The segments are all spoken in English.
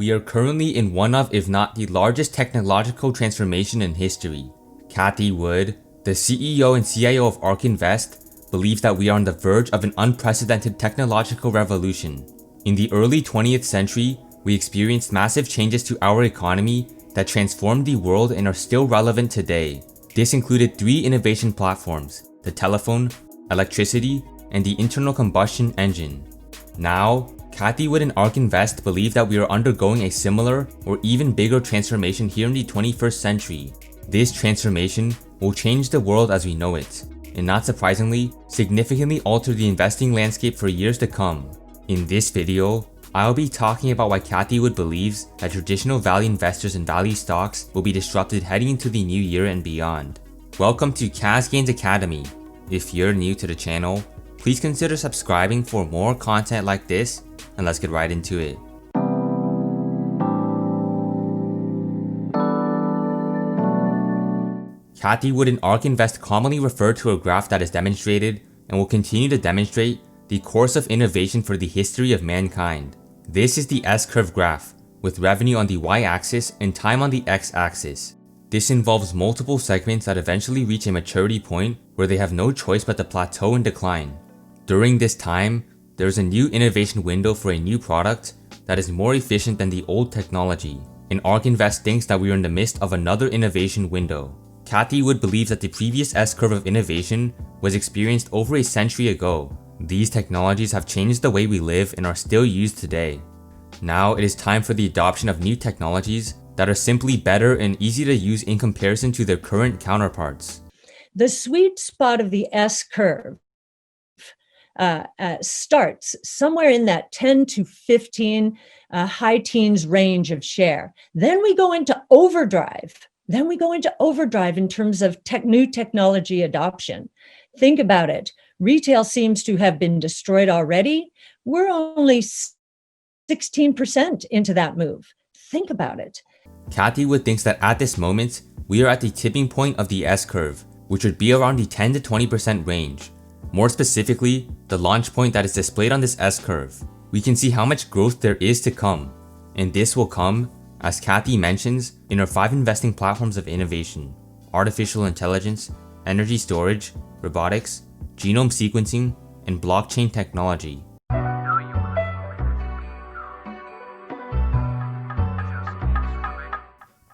We are currently in one of, if not the largest technological transformation in history. Cathie Wood, the CEO and CIO of ARK Invest, believes that we are on the verge of an unprecedented technological revolution. In the early 20th century, we experienced massive changes to our economy that transformed the world and are still relevant today. This included 3 innovation platforms: the telephone, electricity, and the internal combustion engine. Now, Cathie Wood and ARK Invest believe that we are undergoing a similar or even bigger transformation here in the 21st century. This transformation will change the world as we know it, and not surprisingly, significantly alter the investing landscape for years to come. In this video, I'll be talking about why Cathie Wood believes that traditional value investors and value stocks will be disrupted heading into the new year and beyond. Welcome to Casgains Academy. If you're new to the channel, please consider subscribing for more content like this, and let's get right into it. Cathie Wood and ARK Invest commonly refer to a graph that has demonstrated, and will continue to demonstrate, the course of innovation for the history of mankind. This is the S-curve graph, with revenue on the y-axis and time on the x-axis. This involves multiple segments that eventually reach a maturity point where they have no choice but to plateau and decline. During this time, there is a new innovation window for a new product that is more efficient than the old technology, and ARK Invest thinks that we are in the midst of another innovation window. Cathie Wood believes that the previous S-curve of innovation was experienced over a century ago. These technologies have changed the way we live and are still used today. Now it is time for the adoption of new technologies that are simply better and easy to use in comparison to their current counterparts. The sweet spot of the S-curve starts somewhere in that 10 to 15 high teens range of share. Then we go into overdrive. In terms of new technology adoption. Think about it. Retail seems to have been destroyed already. We're only 16% into that move. Think about it. Cathie Wood thinks that at this moment, we are at the tipping point of the S-curve, which would be around the 10 to 20% range. More specifically, the launch point that is displayed on this S-curve. We can see how much growth there is to come, and this will come, as Cathie mentions, in our 5 investing platforms of innovation: artificial intelligence, energy storage, robotics, genome sequencing, and blockchain technology.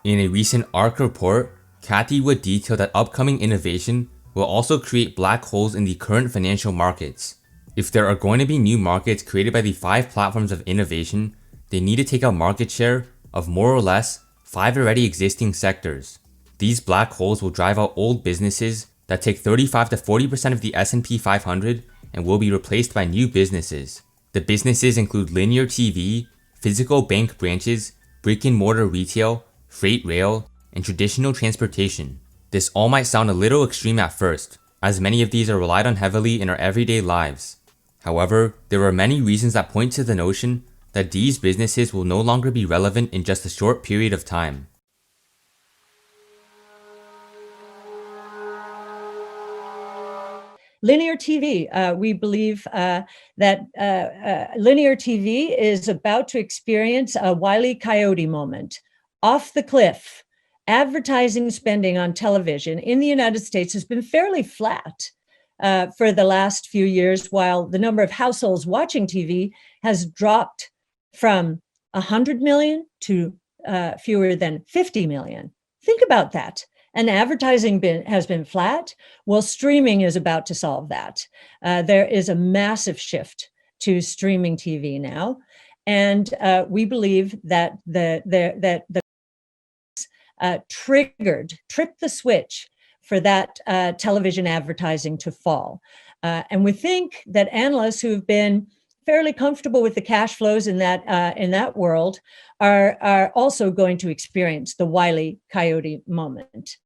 In a recent ARK report, Cathie Wood detailed that upcoming innovation will also create black holes in the current financial markets. If there are going to be new markets created by the 5 platforms of innovation, they need to take out market share of more or less 5 already existing sectors. These black holes will drive out old businesses that take 35 to 40% of the S&P 500 and will be replaced by new businesses. The businesses include linear TV, physical bank branches, brick and mortar retail, freight rail, and traditional transportation. This all might sound a little extreme at first, as many of these are relied on heavily in our everyday lives. However, there are many reasons that point to the notion that these businesses will no longer be relevant in just a short period of time. Linear TV, we believe that linear TV is about to experience a Wile E. Coyote moment. Off the cliff. Advertising spending on television in the United States has been fairly flat for the last few years, while the number of households watching TV has dropped from 100 million to fewer than 50 million. Think about that. And advertising has been flat. Well, streaming is about to solve that. There is a massive shift to streaming TV now. And we believe that the tripped the switch for that television advertising to fall. And we think that analysts who've been fairly comfortable with the cash flows in that world are also going to experience the Wile E. Coyote moment.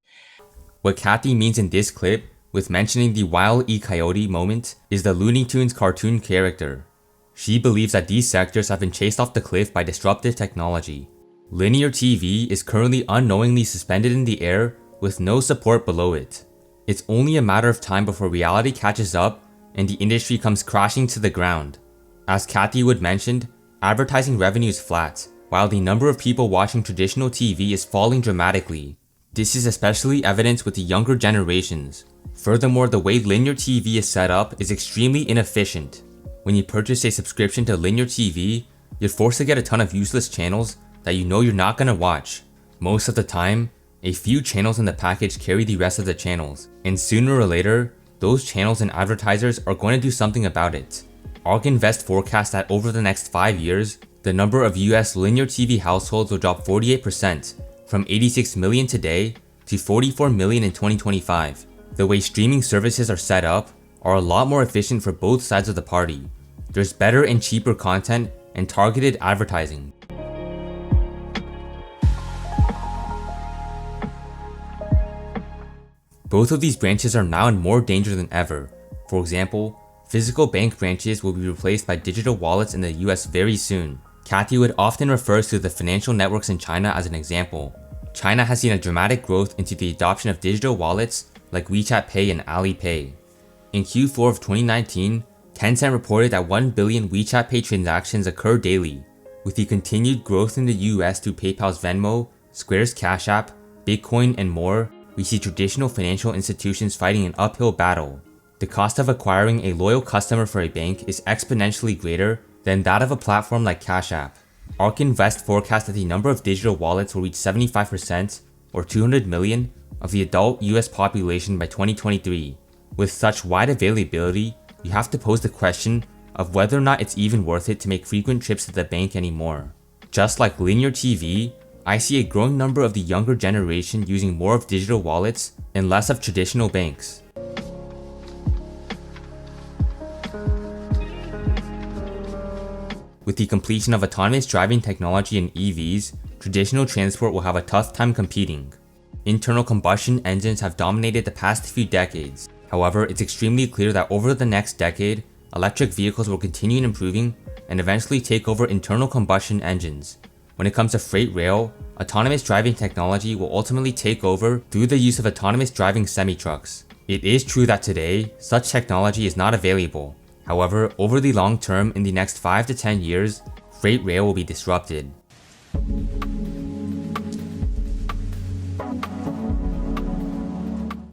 What Cathie means in this clip with mentioning the Wile E. Coyote moment is the Looney Tunes cartoon character. She believes that these sectors have been chased off the cliff by disruptive technology. Linear TV is currently unknowingly suspended in the air with no support below it. It's only a matter of time before reality catches up and the industry comes crashing to the ground. As Cathie Wood mentioned, advertising revenue is flat, while the number of people watching traditional TV is falling dramatically. This is especially evident with the younger generations. Furthermore, the way linear TV is set up is extremely inefficient. When you purchase a subscription to linear TV, you're forced to get a ton of useless channels that you know you're not gonna watch. Most of the time, a few channels in the package carry the rest of the channels, and sooner or later, those channels and advertisers are going to do something about it. ARK Invest forecasts that over the next 5 years, the number of US linear TV households will drop 48%, from 86 million today to 44 million in 2025. The way streaming services are set up are a lot more efficient for both sides of the party. There's better and cheaper content and targeted advertising. Both of these branches are now in more danger than ever. For example, physical bank branches will be replaced by digital wallets in the US very soon. Cathie Wood often refers to the financial networks in China as an example. China has seen a dramatic growth into the adoption of digital wallets like WeChat Pay and Alipay. In Q4 of 2019, Tencent reported that 1 billion WeChat Pay transactions occur daily. With the continued growth in the US through PayPal's Venmo, Square's Cash App, Bitcoin, and more, we see traditional financial institutions fighting an uphill battle. The cost of acquiring a loyal customer for a bank is exponentially greater than that of a platform like Cash App. ARK Invest forecasts that the number of digital wallets will reach 75%, or 200 million, of the adult US population by 2023. With such wide availability, you have to pose the question of whether or not it's even worth it to make frequent trips to the bank anymore. Just like linear TV, I see a growing number of the younger generation using more of digital wallets and less of traditional banks. With the completion of autonomous driving technology in EVs, traditional transport will have a tough time competing. Internal combustion engines have dominated the past few decades. However, it's extremely clear that over the next decade, electric vehicles will continue improving and eventually take over internal combustion engines. When it comes to freight rail, autonomous driving technology will ultimately take over through the use of autonomous driving semi-trucks. It is true that today, such technology is not available. However, over the long term, in the next 5 to 10 years, freight rail will be disrupted.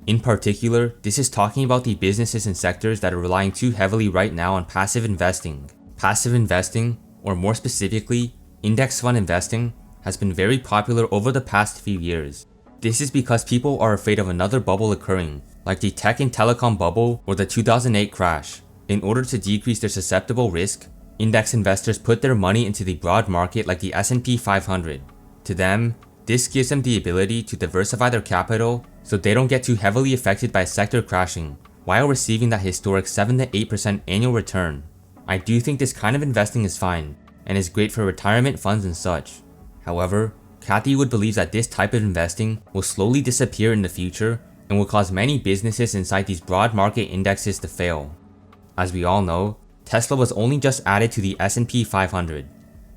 In particular, this is talking about the businesses and sectors that are relying too heavily right now on passive investing. Passive investing, or more specifically, index fund investing, has been very popular over the past few years. This is because people are afraid of another bubble occurring, like the tech and telecom bubble or the 2008 crash. In order to decrease their susceptible risk, index investors put their money into the broad market like the S&P 500. To them, this gives them the ability to diversify their capital so they don't get too heavily affected by a sector crashing, while receiving that historic 7 to 8% annual return. I do think this kind of investing is fine, and is great for retirement funds and such. However, Cathie Wood believes that this type of investing will slowly disappear in the future and will cause many businesses inside these broad market indexes to fail. As we all know, Tesla was only just added to the S&P 500,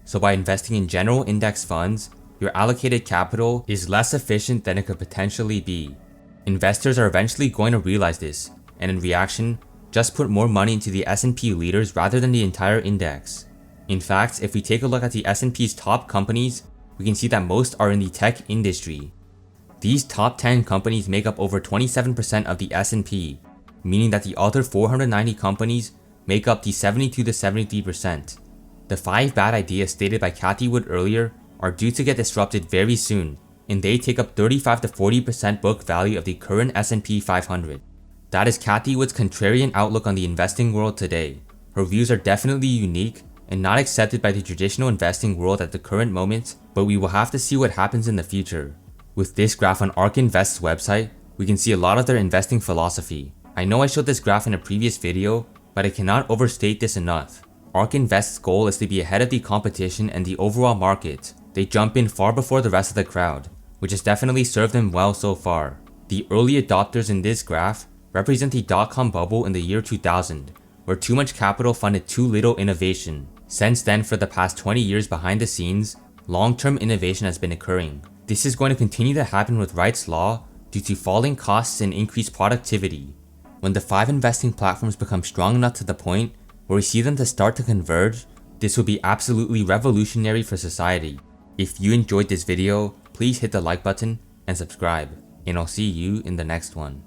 so by investing in general index funds, your allocated capital is less efficient than it could potentially be. Investors are eventually going to realize this, and in reaction, just put more money into the S&P leaders rather than the entire index. In fact, if we take a look at the S&P's top companies, we can see that most are in the tech industry. These top 10 companies make up over 27% of the S&P, meaning that the other 490 companies make up the 72 to 73%. The 5 bad ideas stated by Cathie Wood earlier are due to get disrupted very soon, and they take up 35 to 40% book value of the current S&P 500. That is Cathie Wood's contrarian outlook on the investing world today. Her views are definitely unique and not accepted by the traditional investing world at the current moment, but we will have to see what happens in the future. With this graph on ARK Invest's website, we can see a lot of their investing philosophy. I know I showed this graph in a previous video, but I cannot overstate this enough. ARK Invest's goal is to be ahead of the competition and the overall market. They jump in far before the rest of the crowd, which has definitely served them well so far. The early adopters in this graph represent the dot-com bubble in the year 2000, where too much capital funded too little innovation. Since then, for the past 20 years behind the scenes, long-term innovation has been occurring. This is going to continue to happen with Wright's Law due to falling costs and increased productivity. When the 5 investing platforms become strong enough to the point where we see them to start to converge, this will be absolutely revolutionary for society. If you enjoyed this video, please hit the like button and subscribe, and I'll see you in the next one.